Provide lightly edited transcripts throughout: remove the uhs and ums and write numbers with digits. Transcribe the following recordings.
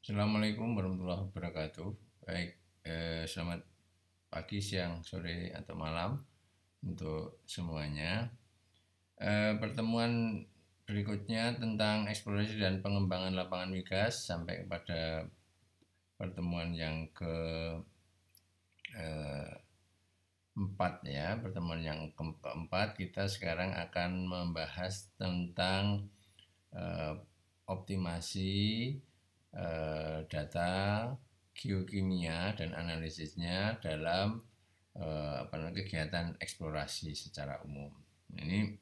Assalamualaikum warahmatullahi wabarakatuh. Baik, selamat pagi, siang, sore, atau malam untuk semuanya. Pertemuan berikutnya tentang eksplorasi dan pengembangan lapangan migas sampai kepada pertemuan yang keempat ya. Pertemuan yang keempat kita sekarang akan membahas tentang optimasi data geokimia dan analisisnya dalam kegiatan eksplorasi secara umum. Ini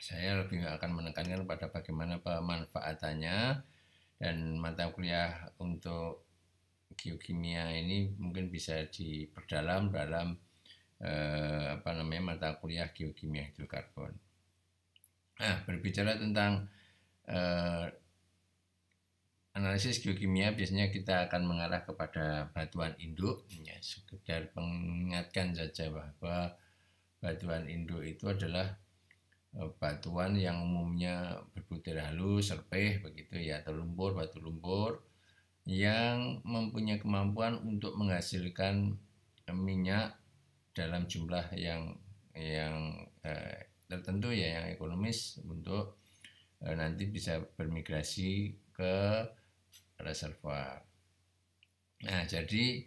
saya lebih akan menekankan pada bagaimana pemanfaatannya, dan mata kuliah untuk geokimia ini mungkin bisa diperdalam dalam mata kuliah geokimia hidrokarbon. Nah, berbicara tentang analisis geokimia, biasanya kita akan mengarah kepada batuan induk. Ya, sekedar mengingatkan saja bahwa batuan induk itu adalah batuan yang umumnya berbutir halus, serpih begitu ya, atau lumpur, batu lumpur yang mempunyai kemampuan untuk menghasilkan minyak dalam jumlah yang tertentu ya, yang ekonomis untuk nanti bisa bermigrasi ke reservoir. Nah, jadi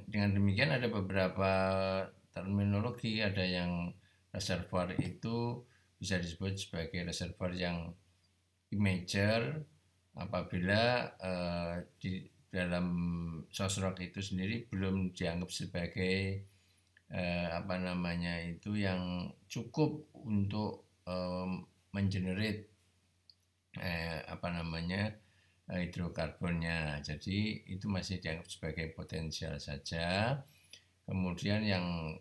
dengan demikian ada beberapa terminologi. Ada yang reservoir itu bisa disebut sebagai reservoir yang immature apabila di dalam sosrok itu sendiri belum dianggap sebagai yang cukup untuk mengenerate hidrokarbonnya. Jadi itu masih dianggap sebagai potensial saja. Kemudian yang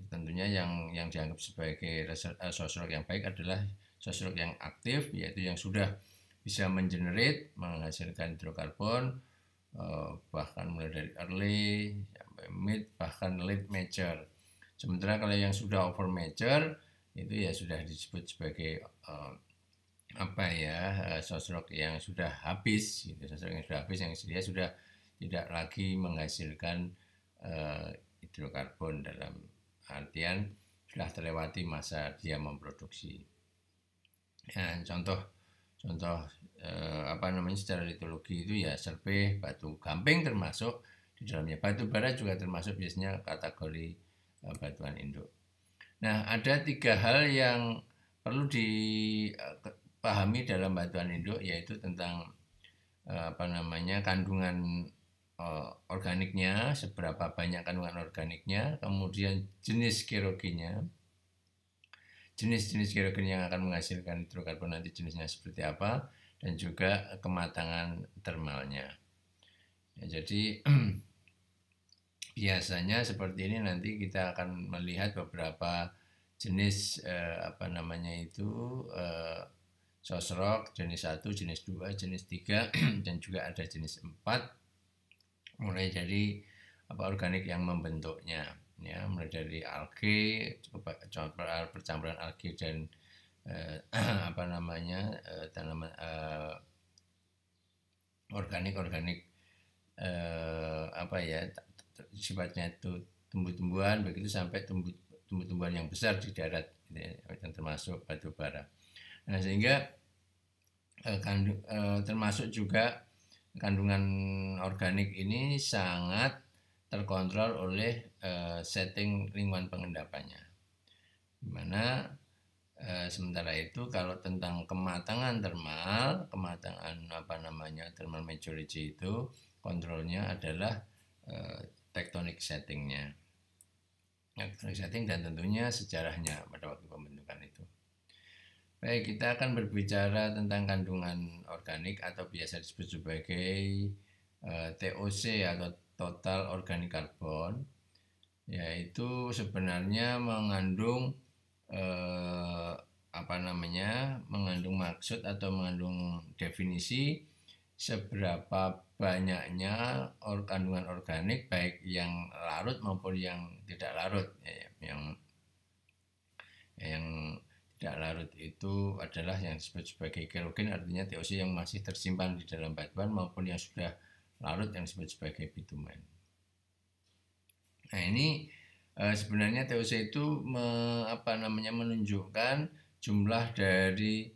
tentunya yang dianggap sebagai sosrok yang baik adalah sosrok yang aktif, yaitu yang sudah bisa mengenerate, menghasilkan hidrokarbon bahkan mulai dari early sampai mid, bahkan late mature. Sementara kalau yang sudah over mature itu ya sudah disebut sebagai sosrok yang sudah habis, gitu. Sosrok yang sudah habis, yang dia sudah tidak lagi menghasilkan hidrokarbon, dalam artian sudah terlewati masa dia memproduksi. Nah, contoh secara litologi itu ya serpih, batu gamping termasuk di dalamnya. Batu bara juga termasuk biasanya kategori batuan induk. Nah, ada 3 hal yang perlu dipahami dalam batuan induk, yaitu tentang kandungan organiknya, seberapa banyak kandungan organiknya, kemudian jenis kerogennya, jenis-jenis kerogen yang akan menghasilkan hidrokarbon nanti jenisnya seperti apa, dan juga kematangan termalnya. Ya, jadi biasanya seperti ini nanti kita akan melihat beberapa jenis sosrok, jenis 1, jenis 2, jenis 3 dan juga ada jenis 4, mulai dari organik yang membentuknya ya, mulai dari alge, percampuran alge dan tanaman organik sifatnya itu tumbuh-tumbuhan, begitu sampai tumbuh-tumbuhan yang besar di darat, yang termasuk batu bara. Nah, sehingga termasuk juga kandungan organik ini sangat terkontrol oleh setting lingkungan pengendapannya, dimana sementara itu kalau tentang kematangan thermal maturity itu kontrolnya adalah tectonic settingnya, dan tentunya sejarahnya pada waktu pembentukan itu. Baik, kita akan berbicara tentang kandungan organik atau biasa disebut sebagai TOC atau total organic carbon, yaitu sebenarnya mengandung mengandung maksud atau mengandung definisi seberapa banyaknya kandungan organik, baik yang larut maupun yang tidak larut, yang tidak larut itu adalah yang disebut sebagai kerogen, artinya TOC yang masih tersimpan di dalam batuan maupun yang sudah larut yang disebut sebagai bitumen. Nah ini sebenarnya TOC itu menunjukkan jumlah dari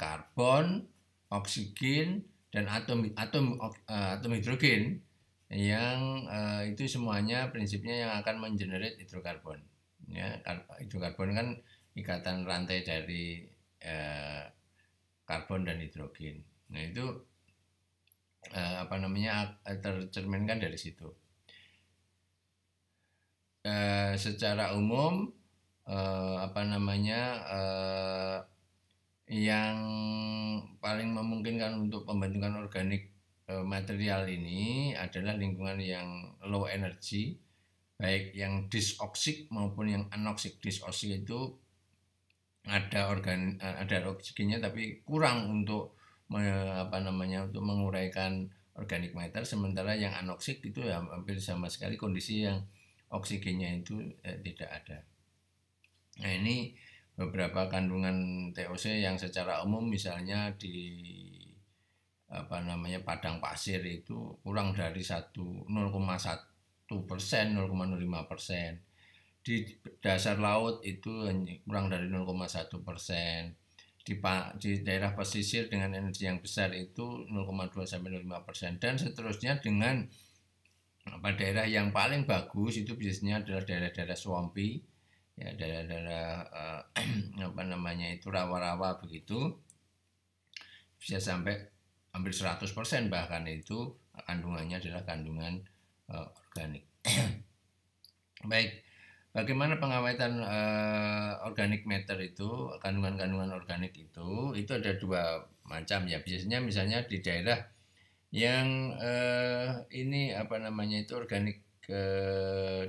karbon, oksigen, dan atom hidrogen yang itu semuanya prinsipnya yang akan mengenerate hidrokarbon. Ya, hidrokarbon kan ikatan rantai dari karbon dan hidrogen. Nah itu tercerminkan dari situ. Secara umum yang paling memungkinkan untuk pembentukan organik material ini adalah lingkungan yang low energy, baik yang disoksik maupun yang anoksik. Disoksik itu ada oksigennya tapi kurang untuk untuk menguraikan organic matter, sementara yang anoksik itu ya hampir sama sekali kondisi yang oksigennya itu tidak ada. Nah ini beberapa kandungan TOC yang secara umum misalnya di padang pasir itu kurang dari 0,1%, 0,05%. Di dasar laut itu kurang dari 0,1%. Di daerah pesisir dengan energi yang besar itu 0,2 sampai 0,5%, dan seterusnya dengan daerah yang paling bagus itu biasanya adalah daerah-daerah swampy, ya daerah-daerah itu rawa-rawa begitu, bisa sampai hampir 100% bahkan itu kandungannya adalah kandungan organik. Baik, bagaimana pengawetan organic matter itu, kandungan-kandungan organik itu ada dua macam ya. Biasanya misalnya di daerah yang organik,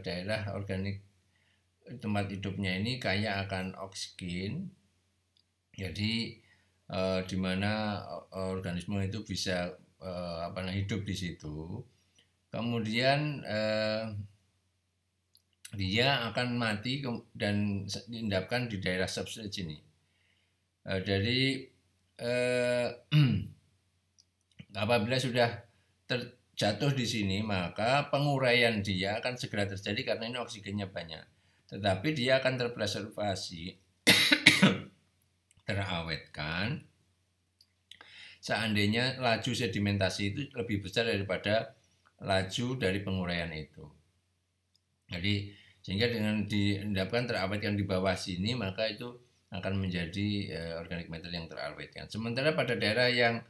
daerah organik tempat hidupnya ini kaya akan oksigen, jadi di mana organisme itu bisa hidup di situ. Kemudian dia akan mati dan diendapkan di daerah substrate ini. Jadi apabila sudah terjatuh di sini, maka penguraian dia akan segera terjadi karena ini oksigennya banyak. Tetapi dia akan terpreservasi, terawetkan seandainya laju sedimentasi itu lebih besar daripada laju dari penguraian itu. Jadi sehingga dengan diendapkan terawetkan di bawah sini, maka itu akan menjadi organic matter yang terawetkan. Sementara pada daerah yang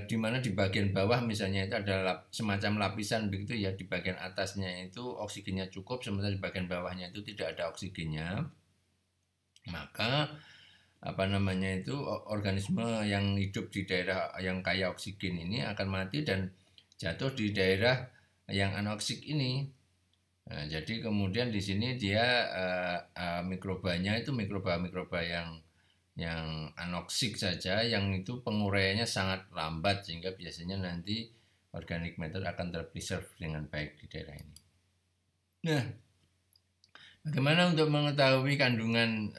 di mana di bagian bawah misalnya itu adalah semacam lapisan begitu ya, di bagian atasnya itu oksigennya cukup, sementara di bagian bawahnya itu tidak ada oksigennya, maka organisme yang hidup di daerah yang kaya oksigen ini akan mati dan jatuh di daerah yang anoksik ini. Nah, jadi kemudian di sini dia mikrobanya itu mikroba yang anoksik saja, yang itu penguraiannya sangat lambat sehingga biasanya nanti organic matter akan terpreserve dengan baik di daerah ini. Nah, bagaimana untuk mengetahui kandungan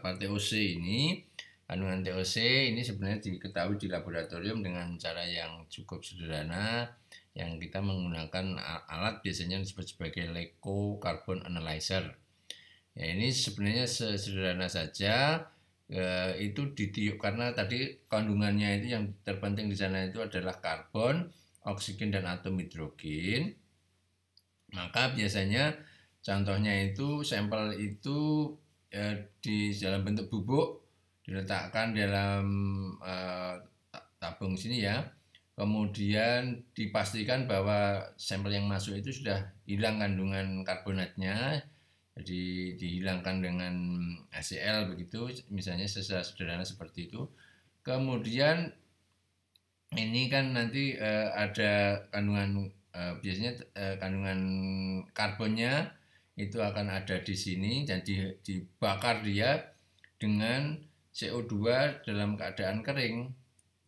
TOC ini? Kandungan TOC ini sebenarnya diketahui di laboratorium dengan cara yang cukup sederhana, yang kita menggunakan alat biasanya disebut sebagai Leco Carbon Analyzer. Ya, ini sebenarnya sederhana saja, itu ditiup karena tadi kandungannya itu yang terpenting di sana itu adalah karbon, oksigen dan atom hidrogen. Maka biasanya contohnya itu sampel itu di dalam bentuk bubuk diletakkan dalam tabung sini ya. Kemudian dipastikan bahwa sampel yang masuk itu sudah hilang kandungan karbonatnya. Jadi dihilangkan dengan HCl begitu, misalnya secara sederhana seperti itu. Kemudian ini kan nanti ada kandungan biasanya kandungan karbonnya itu akan ada di sini dan dibakar dia dengan CO2 dalam keadaan kering,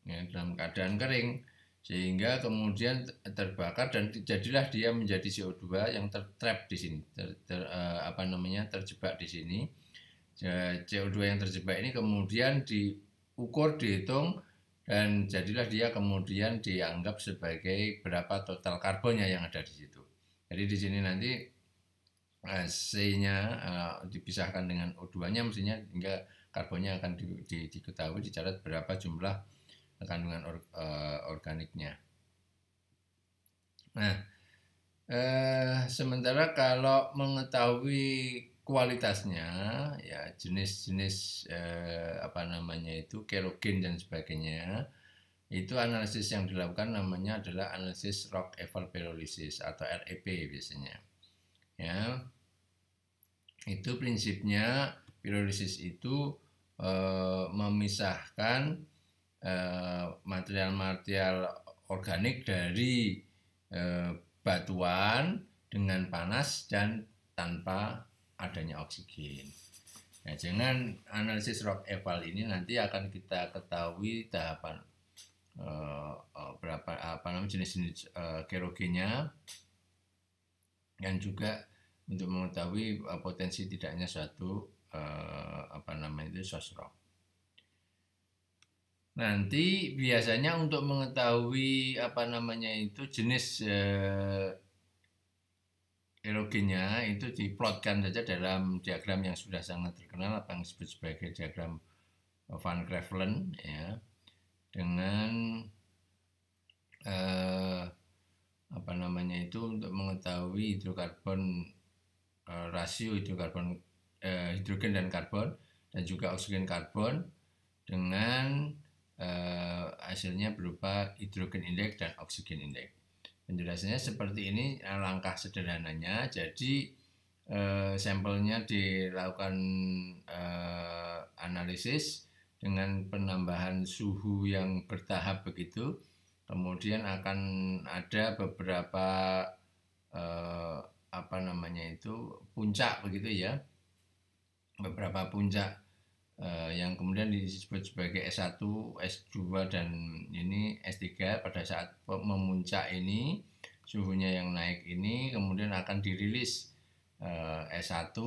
ya, dalam keadaan kering, sehingga kemudian terbakar dan jadilah dia menjadi CO2 yang tertrap di sini, terjebak di sini. CO2 yang terjebak ini kemudian diukur, dihitung, dan jadilah dia kemudian dianggap sebagai berapa total karbonnya yang ada di situ. Jadi di sini nanti C-nya dipisahkan dengan O2-nya mestinya hingga karbonnya akan diketahui, dicatat berapa jumlah kandungan organiknya. Nah, sementara kalau mengetahui kualitasnya, ya jenis-jenis kerogen dan sebagainya, itu analisis yang dilakukan namanya adalah analisis rock eval pyrolysis atau REP biasanya. Ya, itu prinsipnya pyrolysis itu memisahkan material-material organik dari batuan dengan panas dan tanpa adanya oksigen. Nah, dengan analisis rock eval ini nanti akan kita ketahui tahapan berapa jenis-jenis kerogennya, dan juga untuk mengetahui potensi tidaknya suatu source rock. Nanti biasanya untuk mengetahui jenis kerogennya itu diplotkan saja dalam diagram yang sudah sangat terkenal, apa yang disebut sebagai diagram Van Crevelen, ya, dengan untuk mengetahui hidrokarbon, rasio hidrogen dan karbon, dan juga oksigen karbon, dengan hasilnya berupa hidrogen index dan oksigen index. Penjelasannya seperti ini, langkah sederhananya. Jadi sampelnya dilakukan analisis dengan penambahan suhu yang bertahap begitu. Kemudian akan ada beberapa puncak begitu ya, beberapa puncak yang kemudian disebut sebagai S1, S2 dan ini S3. Pada saat memuncak ini, suhunya yang naik ini kemudian akan dirilis S1,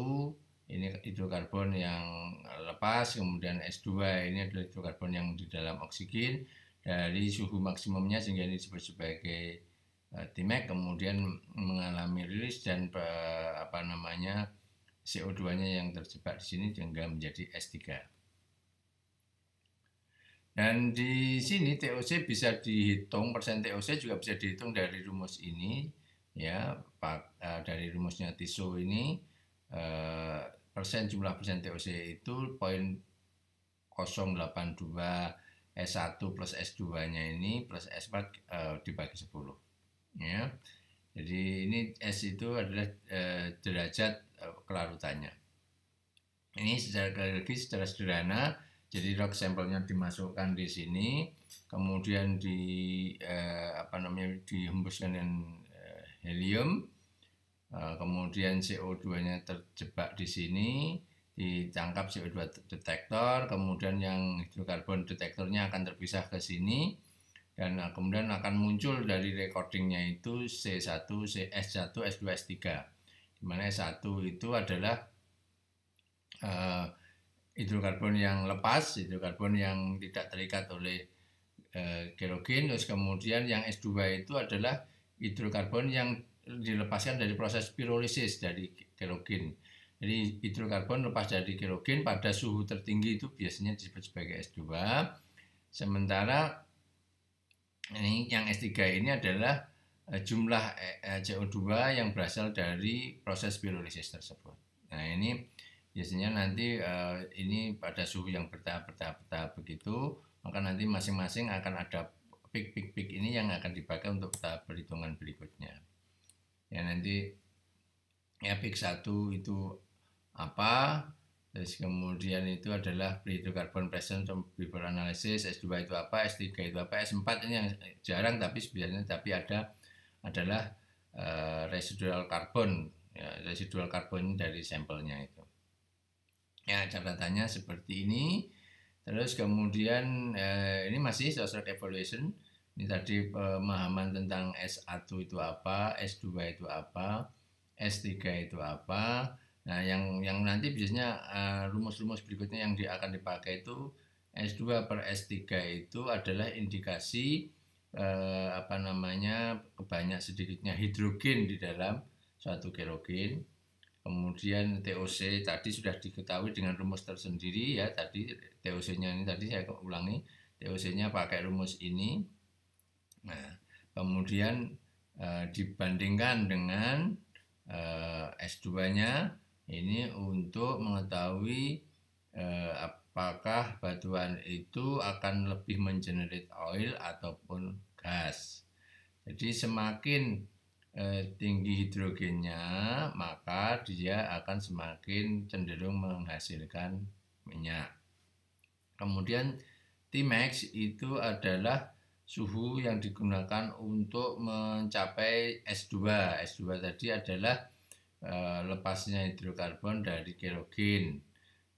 ini hidrokarbon yang lepas, kemudian S2 ini adalah hidrokarbon yang di dalam oksigen dari suhu maksimumnya, sehingga ini disebut sebagai Tmax, kemudian mengalami rilis dan CO2-nya yang terjebak di sini sehingga menjadi S3. Dan di sini TOC bisa dihitung, persen TOC juga bisa dihitung dari rumus ini, ya, dari rumusnya Tissot ini, jumlah persen TOC itu 0,082 S1 plus S2-nya ini plus S4 dibagi 10. Ya. Jadi ini S itu adalah derajat kelarutannya. Ini secara sederhana. Jadi rock sampelnya dimasukkan di sini, kemudian dihembuskan dengan helium, kemudian CO2-nya terjebak di sini, ditangkap CO2 detektor, kemudian yang hidrokarbon detektornya akan terpisah ke sini, dan kemudian akan muncul dari recordingnya itu C1, S1, S2, S3, di mana S1 itu adalah hidrokarbon yang lepas, hidrokarbon yang tidak terikat oleh kerogen. Terus kemudian yang S2 itu adalah hidrokarbon yang dilepaskan dari proses pirolisis dari kerogen. Jadi hidrokarbon lepas dari kerogen pada suhu tertinggi itu biasanya disebut sebagai S2. Sementara ini yang S3 ini adalah jumlah CO2 yang berasal dari proses pirolisis tersebut. Nah, ini biasanya nanti ini pada suhu yang bertahap begitu, maka nanti masing-masing akan ada peak ini yang akan dipakai untuk tahap perhitungan berikutnya. Ya, nanti ya peak 1 itu apa, terus kemudian itu adalah hidrokarbon present before analysis, S2 itu apa, S3 itu apa, S4 ini yang jarang tapi biasanya adalah residual karbon, ya, residual karbon dari sampelnya itu. Ya, catatannya seperti ini. Terus kemudian ini masih source rock evaluation. Ini tadi pemahaman tentang S1 itu apa, S2 itu apa, S3 itu apa. Nah, yang nanti biasanya rumus-rumus berikutnya yang akan dipakai itu S2 per S3 itu adalah indikasi apa namanya banyak sedikitnya hidrogen di dalam suatu kerogen. Kemudian TOC tadi sudah diketahui dengan rumus tersendiri ya, tadi TOC-nya ini tadi saya ulangi, TOC-nya pakai rumus ini. Nah, kemudian dibandingkan dengan S2-nya ini untuk mengetahui apakah batuan itu akan lebih mengenerate oil ataupun gas. Jadi semakin tinggi hidrogennya, maka dia akan semakin cenderung menghasilkan minyak. Kemudian Tmax itu adalah suhu yang digunakan untuk mencapai S2. S2 tadi adalah lepasnya hidrokarbon dari kerogen.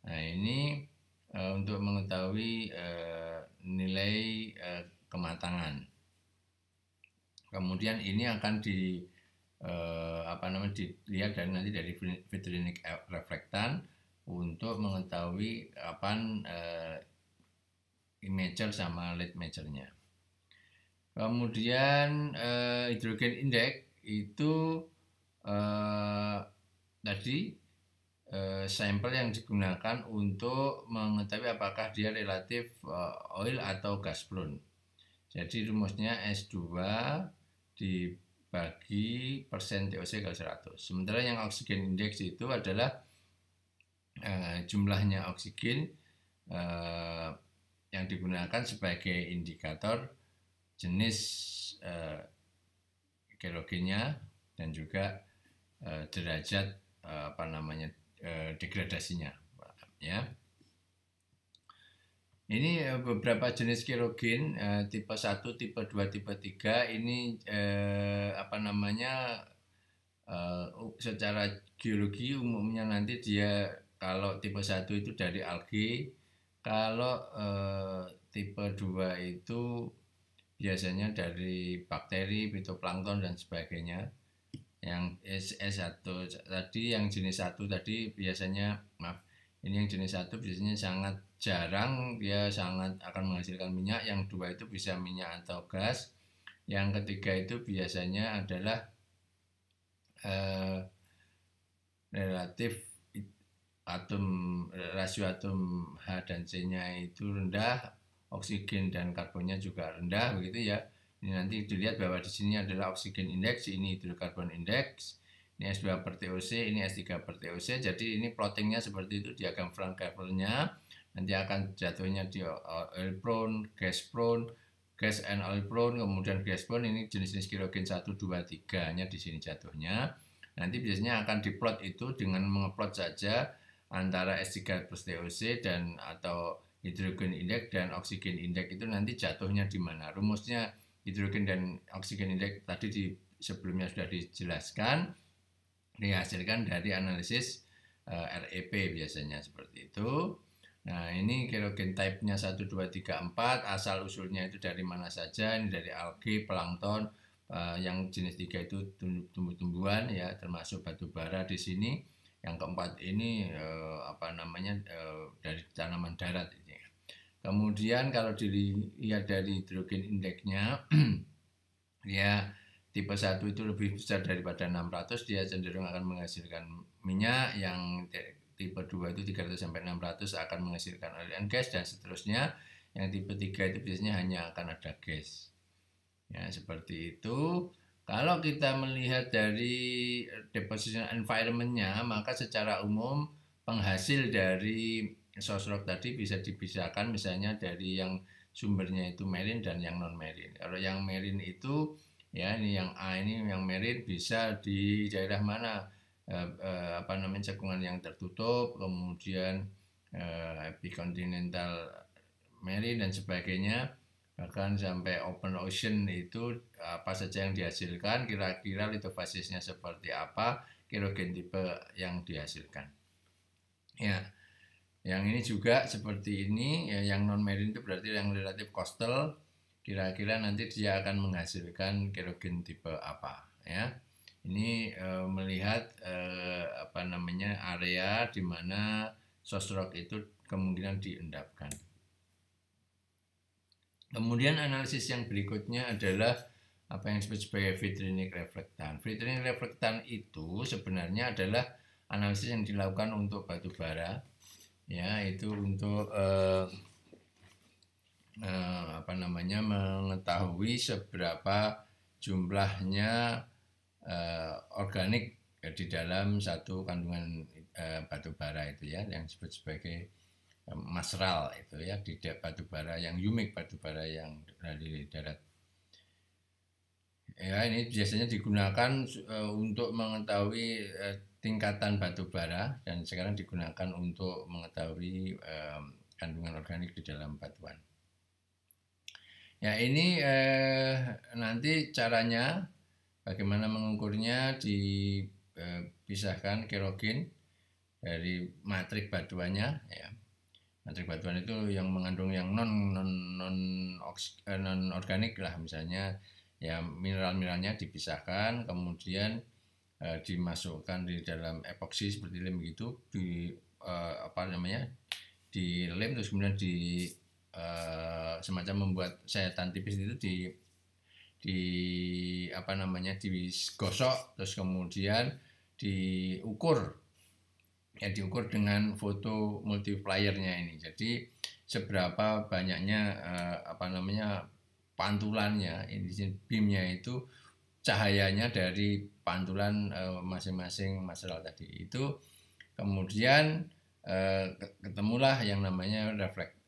Nah, ini untuk mengetahui nilai kematangan. Kemudian ini akan dilihat nanti dari vitrinic reflektan untuk mengetahui kapan imager sama lead measure-nya. Kemudian hydrogen index itu tadi sampel yang digunakan untuk mengetahui apakah dia relatif oil atau gas prone. Jadi rumusnya S2 dibagi persen TOC kali 100. Sementara yang oksigen index itu adalah jumlahnya oksigen yang digunakan sebagai indikator jenis kerogennya dan juga derajat degradasinya ya. Ini beberapa jenis kerogen tipe 1, tipe 2, tipe 3 ini secara geologi umumnya nanti dia kalau tipe 1 itu dari alge, kalau tipe 2 itu biasanya dari bakteri, fitoplankton dan sebagainya. Yang S1 tadi, yang jenis 1 tadi biasanya ini yang jenis 1 biasanya sangat jarang, dia sangat akan menghasilkan minyak. Yang 2 itu bisa minyak atau gas. Yang ketiga itu biasanya adalah relatif rasio atom H dan C-nya itu rendah, oksigen dan karbonnya juga rendah begitu ya. Ini nanti dilihat bahwa di sini adalah oksigen index, ini hidrokarbon index, ini S2 per TOC, ini S3 per TOC. Jadi ini plottingnya seperti itu, diagram Frank-Capelnya. Nanti akan jatuhnya di oil prone, gas and oil prone, kemudian gas prone. Ini jenis-jenis kerogen 1, 2, 3 nya di sini jatuhnya. Nanti biasanya akan diplot itu dengan mengeplot saja antara S3 plus TOC dan atau hidrogen index dan oksigen index itu nanti jatuhnya di mana. Rumusnya hidrogen dan oksigen index tadi sebelumnya sudah dijelaskan, dihasilkan dari analisis REP biasanya seperti itu. Nah, ini kerogen type-nya 1, 2, 3, 4, asal usulnya itu dari mana saja. Ini dari algae, plankton, yang jenis 3 itu tumbuh-tumbuhan ya, termasuk batu bara di sini. Yang keempat ini dari tanaman darat ini. Kemudian kalau dilihat dari hidrogen indeksnya ya tipe 1 itu lebih besar daripada 600, dia cenderung akan menghasilkan minyak. Yang tipe 2 itu 300 sampai 600 akan menghasilkan oil and gas dan seterusnya. Yang tipe 3 itu biasanya hanya akan ada gas. Ya, seperti itu. Kalau kita melihat dari deposition environment-nya, maka secara umum penghasil dari source rock tadi bisa dipisahkan misalnya dari yang sumbernya itu marine dan yang non marine. Kalau yang marine itu ya, ini yang A, ini yang marine bisa di daerah mana, cekungan yang tertutup, kemudian epikontinental marine dan sebagainya, bahkan sampai open ocean itu apa saja yang dihasilkan, kira-kira litofasisnya seperti apa, kerogen tipe yang dihasilkan. Ya, yang ini juga seperti ini ya, yang non marine itu berarti yang relatif coastal, kira-kira nanti dia akan menghasilkan kerogen tipe apa ya. Ini melihat apa namanya area di mana source rock itu kemungkinan diendapkan. Kemudian analisis yang berikutnya adalah apa yang disebut sebagai vitrinik reflektan. Vitrinik reflektan itu sebenarnya adalah analisis yang dilakukan untuk batu bara, ya, itu untuk apa namanya mengetahui seberapa jumlahnya organik di dalam satu kandungan batu bara itu ya, yang disebut sebagai masral itu ya, di batu bara yang umik, batu bara yang dari darat. Ya, ini biasanya digunakan untuk mengetahui tingkatan batu bara, dan sekarang digunakan untuk mengetahui kandungan organik di dalam batuan. Ya, ini nanti caranya bagaimana mengukurnya, dipisahkan kerogen dari matrik batuannya ya. Matrik batuan itu yang mengandung yang non organik lah, misalnya ya mineral-mineralnya dipisahkan, kemudian dimasukkan di dalam epoksi seperti lem gitu, di apa namanya dilem, terus kemudian di semacam membuat sayatan tipis itu di apa namanya digosok, terus kemudian diukur ya, diukur dengan foto multipliernya ini. Jadi seberapa banyaknya apa namanya pantulannya, ini beamnya itu cahayanya dari pantulan masing-masing material tadi itu, kemudian ketemulah yang namanya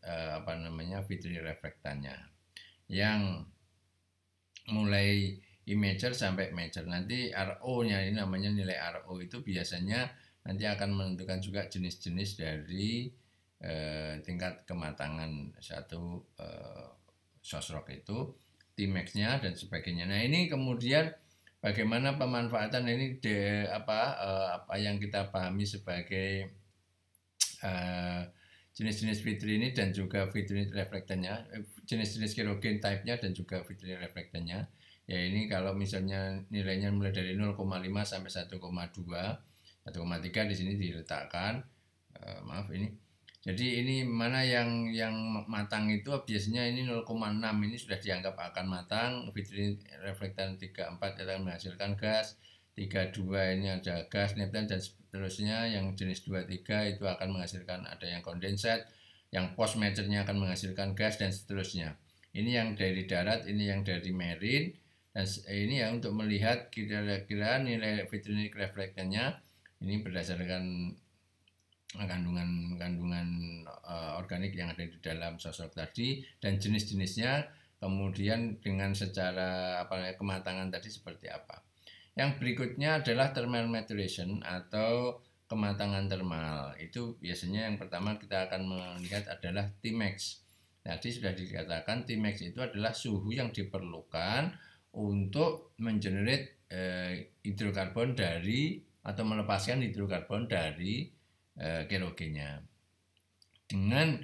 apa namanya vitrinik reflektannya, yang mulai imager sampai major. Nanti RO-nya ini namanya nilai RO itu biasanya nanti akan menentukan juga jenis-jenis dari tingkat kematangan satu source rock itu, Tmax-nya dan sebagainya. Nah, ini kemudian bagaimana pemanfaatan ini apa yang kita pahami sebagai jenis-jenis vitrini dan juga vitrini reflektannya, jenis-jenis kerogen type-nya dan juga vitrini reflektannya. Ya, ini kalau misalnya nilainya mulai dari 0,5 sampai 1,2, 1,3 di sini diletakkan. Maaf ini. Jadi ini mana yang matang itu biasanya ini 0,6 ini sudah dianggap akan matang. Vitrini reflektan 3,4 akan menghasilkan gas. 3,2 ini ada gas, neoplan dan seterusnya. Yang jenis 2,3 itu akan menghasilkan ada yang kondensat. Yang post majornya akan menghasilkan gas dan seterusnya. Ini yang dari darat, ini yang dari marine. Dan ini ya untuk melihat kira-kira nilai vitrinik reflektannya ini berdasarkan kandungan organik yang ada di dalam sosok tadi dan jenis-jenisnya, kemudian dengan secara kematangan tadi seperti apa. Yang berikutnya adalah thermal maturation atau kematangan termal. Itu biasanya yang pertama kita akan melihat adalah Tmax. Tadi sudah dikatakan Tmax itu adalah suhu yang diperlukan untuk mengenerate hidrokarbon dari atau melepaskan hidrokarbon dari kerogennya. Dengan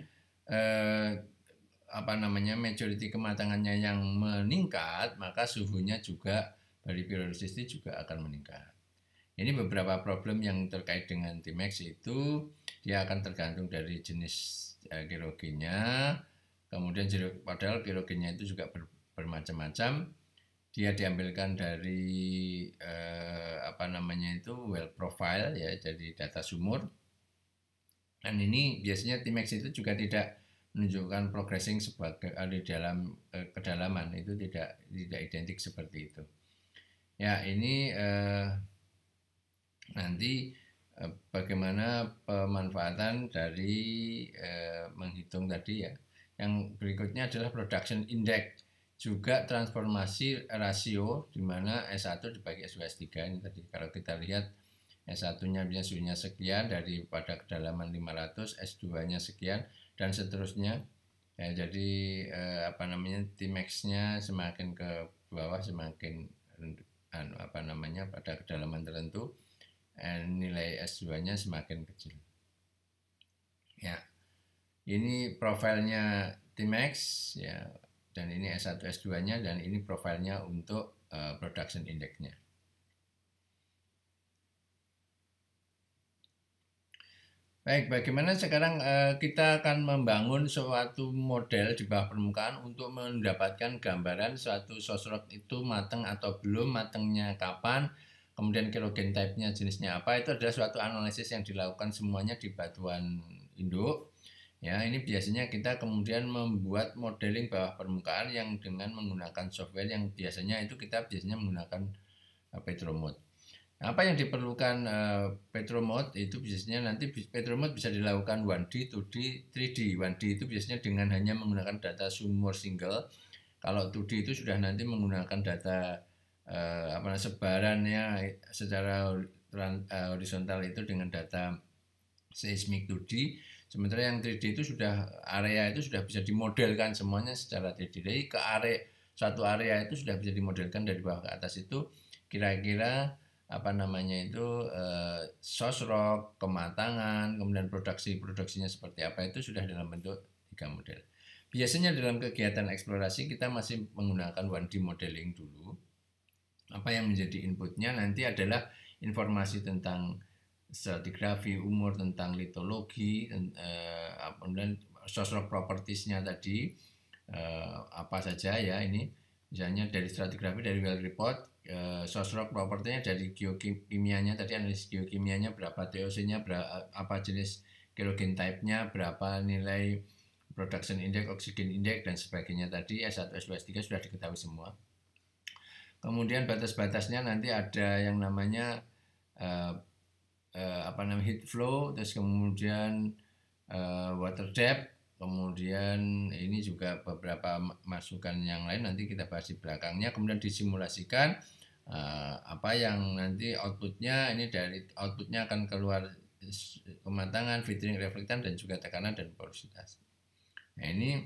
apa namanya majority kematangannya yang meningkat, maka suhunya juga dari periodicity juga akan meningkat. Ini beberapa problem yang terkait dengan Tmax itu dia akan tergantung dari jenis kerogennya. Kemudian padahal kerogennya itu juga bermacam-macam. Dia diambilkan dari apa namanya itu well profile ya, jadi data sumur. Dan ini biasanya Tmax itu juga tidak menunjukkan progressing sebagai di dalam kedalaman, itu tidak identik seperti itu. Ya, ini nanti bagaimana pemanfaatan dari menghitung tadi ya. Yang berikutnya adalah production index, juga transformasi rasio di mana S1 dibagi S2 S3 ini tadi. Kalau kita lihat S1-nya biasanya suhunya sekian daripada kedalaman 500, S2-nya sekian dan seterusnya. Ya, jadi apa namanya Tmax-nya semakin ke bawah semakin apa namanya pada kedalaman tertentu, nilai S2-nya semakin kecil. Ya. Ini profilnya Tmax ya, dan ini S1 S2-nya, dan ini profilnya untuk production index-nya. Baik, bagaimana sekarang kita akan membangun suatu model di bawah permukaan untuk mendapatkan gambaran suatu sosrok itu matang atau belum, matangnya kapan, kemudian kerogen type-nya jenisnya apa, itu adalah suatu analisis yang dilakukan semuanya di batuan induk. Ya, ini biasanya kita kemudian membuat modeling bawah permukaan yang dengan menggunakan software yang biasanya itu kita biasanya menggunakan Petromod. Apa yang diperlukan Petromod itu biasanya nanti Petromod bisa dilakukan 1D, 2D, 3D. 1D itu biasanya dengan hanya menggunakan data sumur single. Kalau 2D itu sudah nanti menggunakan data sebarannya secara horizontal itu dengan data seismik 2D. Sementara yang 3D itu sudah area itu sudah bisa dimodelkan semuanya secara 3D. Jadi ke area satu area itu sudah bisa dimodelkan dari bawah ke atas itu kira-kira sosrok, kematangan, kemudian produksinya seperti apa itu sudah dalam bentuk 3 model. Biasanya dalam kegiatan eksplorasi kita masih menggunakan 1D modeling dulu. Apa yang menjadi inputnya nanti adalah informasi tentang stratigrafi, umur, tentang litologi, kemudian sosrok propertiesnya tadi apa saja ya ini. Misalnya dari stratigrafi, dari well report, sosrok propertinya dari geokimianya tadi, analisis geokimianya berapa, TOC-nya berapa, apa jenis kerogen type-nya, berapa nilai production index, oxygen index dan sebagainya tadi, S1, S2, S3 sudah diketahui semua. Kemudian batas-batasnya nanti ada yang namanya heat flow, terus kemudian water depth, kemudian ini juga beberapa masukan yang lain nanti kita bahas di belakangnya. Kemudian disimulasikan apa yang nanti outputnya, ini dari outputnya akan keluar kematangan, filtering, reflektan dan juga tekanan dan porositas. Nah ini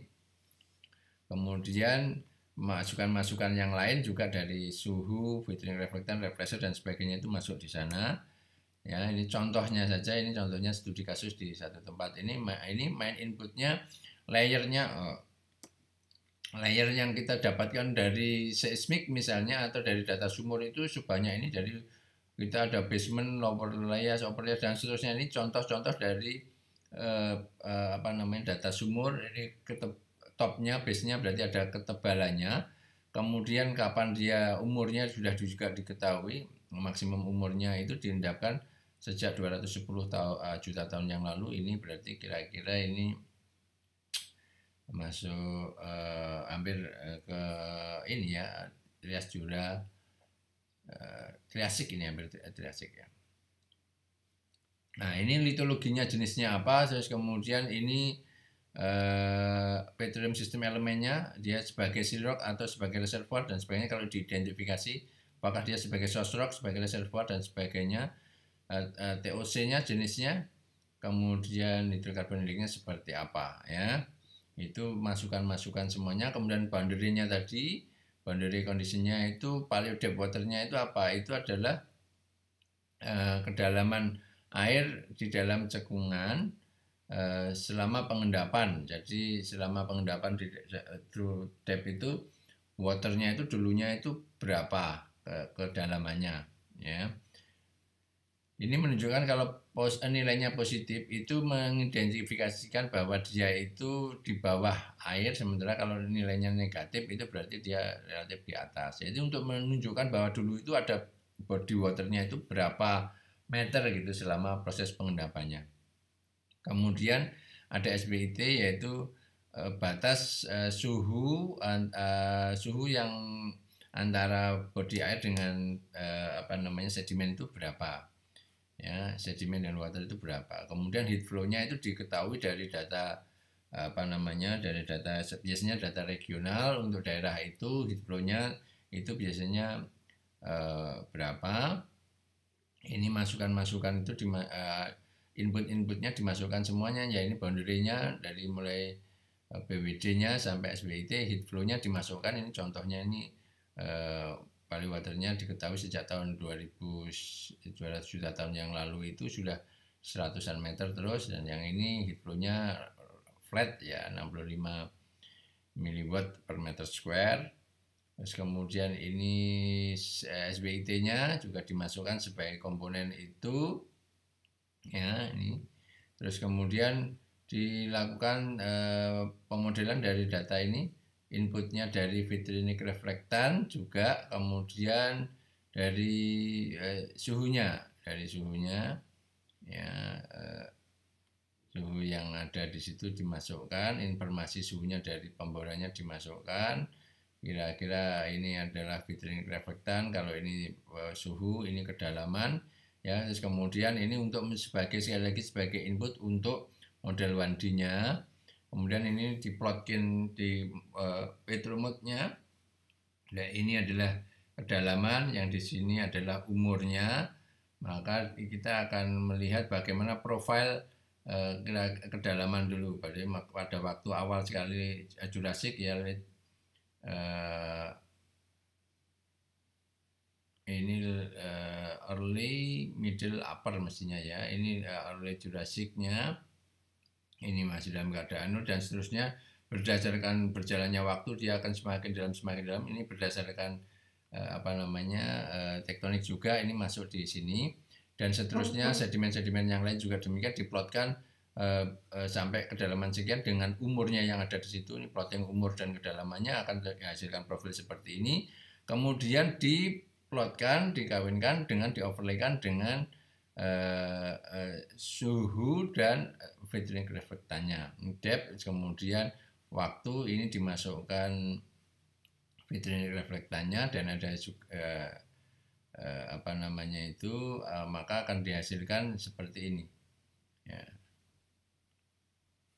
kemudian masukan-masukan yang lain juga dari suhu, filtering, reflektan, refleksor dan sebagainya itu masuk di sana. Ya, ini contohnya saja, ini contohnya studi kasus di satu tempat. Ini main inputnya, layer yang kita dapatkan dari seismik misalnya atau dari data sumur itu sebanyak ini, dari kita ada basement, lower layers, upper layers dan seterusnya. Ini contoh-contoh dari data sumur. Ini topnya, base-nya berarti ada ketebalannya. Kemudian kapan dia umurnya sudah juga diketahui, maksimum umurnya itu diendapkan sejak 210 juta tahun yang lalu. Ini berarti kira-kira ini masuk hampir ke ini ya, Trias Jura, Triasik, ini hampir Triasik ya. Nah ini litologinya jenisnya apa, terus kemudian ini petroleum sistem elemennya, dia sebagai seal rock atau sebagai reservoir dan sebagainya. Kalau diidentifikasi apakah dia sebagai source rock, sebagai reservoir dan sebagainya, TOC-nya jenisnya, kemudian hidrokarbon seperti apa ya, itu masukan-masukan semuanya. Kemudian boundary-nya tadi, boundary condition-nya itu, paleo depth water-nya itu apa, itu adalah kedalaman air di dalam cekungan selama pengendapan. Jadi selama pengendapan di true depth itu, waternya itu dulunya itu berapa kedalamannya ya. Ini menunjukkan kalau nilainya positif itu mengidentifikasikan bahwa dia itu di bawah air, sementara kalau nilainya negatif itu berarti dia relatif di atas. Jadi untuk menunjukkan bahwa dulu itu ada body waternya itu berapa meter gitu selama proses pengendapannya. Kemudian ada SBIT, yaitu batas suhu yang antara body air dengan sedimen itu berapa ya, sedimen dan water itu berapa. Kemudian heat flow-nya itu diketahui dari data dari data, biasanya data regional. Untuk daerah itu heat flow-nya itu biasanya berapa. Ini masukan-masukan itu input-inputnya dimasukkan semuanya ya. Ini boundary-nya dari mulai BWD-nya sampai SBIT, heat flow-nya dimasukkan. Ini contohnya, ini Bali waternya diketahui sejak tahun 200 juta tahun yang lalu itu sudah 100-an meter terus, dan yang ini heat flow-nya flat ya, 65 miliwatt per meter square. Terus kemudian ini SBIT-nya juga dimasukkan sebagai komponen itu ya. Ini Terus kemudian dilakukan pemodelan dari data ini, inputnya dari vitrinik reflektan juga, kemudian dari suhunya ya, suhu yang ada di situ dimasukkan, informasi suhunya dari pemboranya dimasukkan. Kira-kira ini adalah vitrinik reflektan, kalau ini suhu, ini kedalaman. Ya, terus kemudian ini untuk sekali lagi sebagai input untuk model 1D-nya. Kemudian ini diplotkin di Petrumut-nya. Nah, ini adalah kedalaman, yang di sini adalah umurnya. Maka kita akan melihat bagaimana profil kedalaman dulu pada waktu awal sekali Jurassic ya. Ini early, middle, upper mestinya ya. Ini early Jurassic-nya. Ini masih dalam keadaan dan seterusnya. Berdasarkan berjalannya waktu dia akan semakin dalam. Ini berdasarkan tektonik juga, ini masuk di sini. Dan seterusnya sedimen-sedimen yang lain juga demikian diplotkan sampai kedalaman sekian dengan umurnya yang ada di situ. Ini plotting umur dan kedalamannya akan dihasilkan profil seperti ini. Kemudian diplotkan, dikawinkan dengan dioverlaykan dengan suhu dan vitrinik reflektannya, depth, kemudian waktu ini dimasukkan vitrinik reflektannya dan ada juga maka akan dihasilkan seperti ini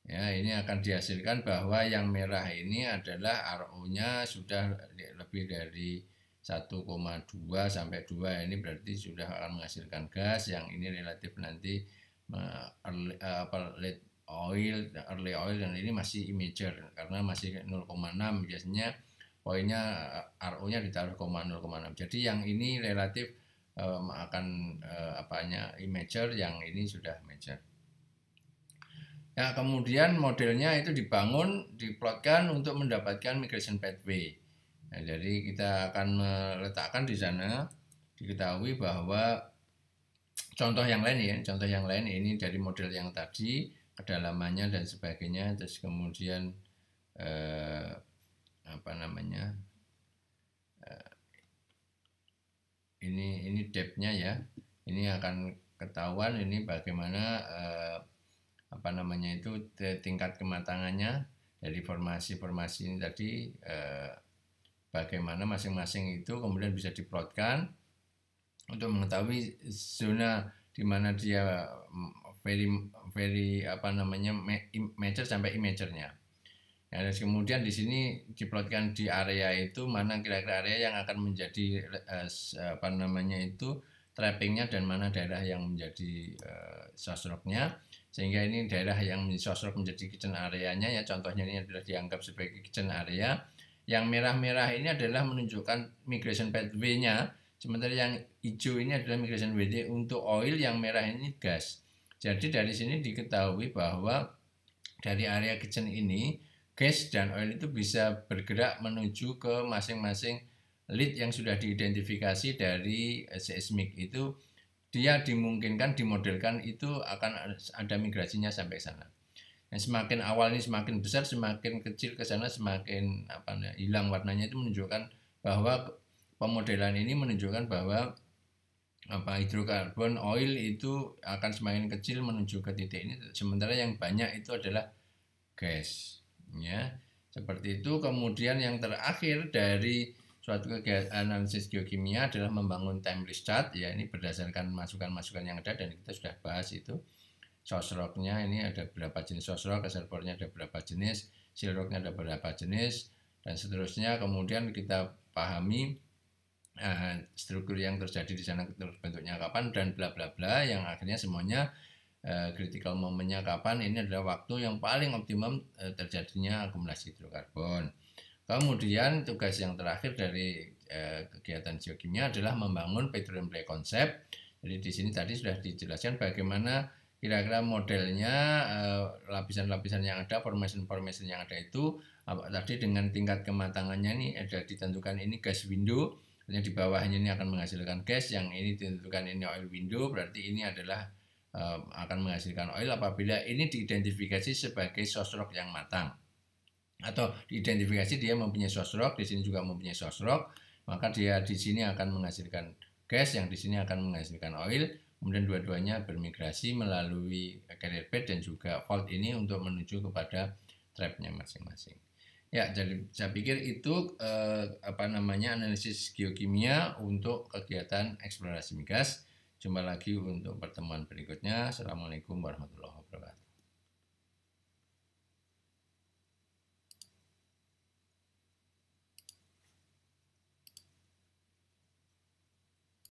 ya, ini akan dihasilkan bahwa yang merah ini adalah RO-nya sudah lebih dari 1,2 sampai 2, ini berarti sudah akan menghasilkan gas. Yang ini relatif nanti early oil dan ini masih immature karena masih 0,6, biasanya poinnya RO-nya ditaruh 0,6. Jadi yang ini relatif akan immature, yang ini sudah mature. Ya, kemudian modelnya itu dibangun, diplotkan untuk mendapatkan migration pathway. Nah, jadi kita akan meletakkan di sana, diketahui bahwa contoh yang lain ini dari model yang tadi, kedalamannya dan sebagainya, terus kemudian ini depth-nya ya, ini akan ketahuan ini bagaimana tingkat kematangannya dari formasi-formasi ini tadi. Bagaimana masing-masing itu kemudian bisa diplotkan untuk mengetahui zona di mana dia very mature sampai immature-nya. Ya, dan kemudian di sini diplotkan di area itu mana kira-kira area yang akan menjadi trappingnya dan mana daerah yang menjadi source rock-nya, sehingga ini daerah yang source rock menjadi kitchen area-nya ya, contohnya ini adalah dianggap sebagai kitchen area. Yang merah-merah ini adalah menunjukkan migration pathway-nya, sementara yang hijau ini adalah migration pathway untuk oil, yang merah ini gas. Jadi dari sini diketahui bahwa dari area kitchen ini gas dan oil itu bisa bergerak menuju ke masing-masing lead yang sudah diidentifikasi dari seismik itu. Dia dimungkinkan, dimodelkan itu akan ada migrasinya sampai sana. Semakin awal ini semakin besar, semakin kecil ke sana semakin hilang warnanya. Itu menunjukkan bahwa pemodelan ini menunjukkan bahwa hidrokarbon oil itu akan semakin kecil menuju ke titik ini, sementara yang banyak itu adalah gas ya, seperti itu. Kemudian yang terakhir dari suatu kegiatan analisis geokimia adalah membangun timeless chart ya, ini berdasarkan masukan-masukan yang ada dan kita sudah bahas itu. Source rock-nya ini ada berapa jenis source rock, reservoir-nya ada berapa jenis, seal rock-nya ada berapa jenis, dan seterusnya. Kemudian kita pahami struktur yang terjadi di sana terbentuknya kapan dan bla bla bla, yang akhirnya semuanya critical moment-nya kapan. Ini adalah waktu yang paling optimum terjadinya akumulasi hidrokarbon. Kemudian tugas yang terakhir dari kegiatan geokimia adalah membangun petroleum play concept. Jadi di sini tadi sudah dijelaskan bagaimana kira-kira modelnya, lapisan-lapisan yang ada, formation yang ada itu tadi dengan tingkat kematangannya ini ada ditentukan. Ini gas window, yang di bawahnya ini akan menghasilkan gas, yang ini ditentukan ini oil window, berarti ini adalah akan menghasilkan oil apabila ini diidentifikasi sebagai source rock yang matang, atau diidentifikasi dia mempunyai source rock, di sini juga mempunyai source rock, maka dia di sini akan menghasilkan gas, yang di sini akan menghasilkan oil. Kemudian dua-duanya bermigrasi melalui carrier bed dan juga fault ini untuk menuju kepada trapnya masing-masing. Ya, jadi saya pikir itu analisis geokimia untuk kegiatan eksplorasi migas. Jumpa lagi untuk pertemuan berikutnya. Assalamualaikum warahmatullahi wabarakatuh.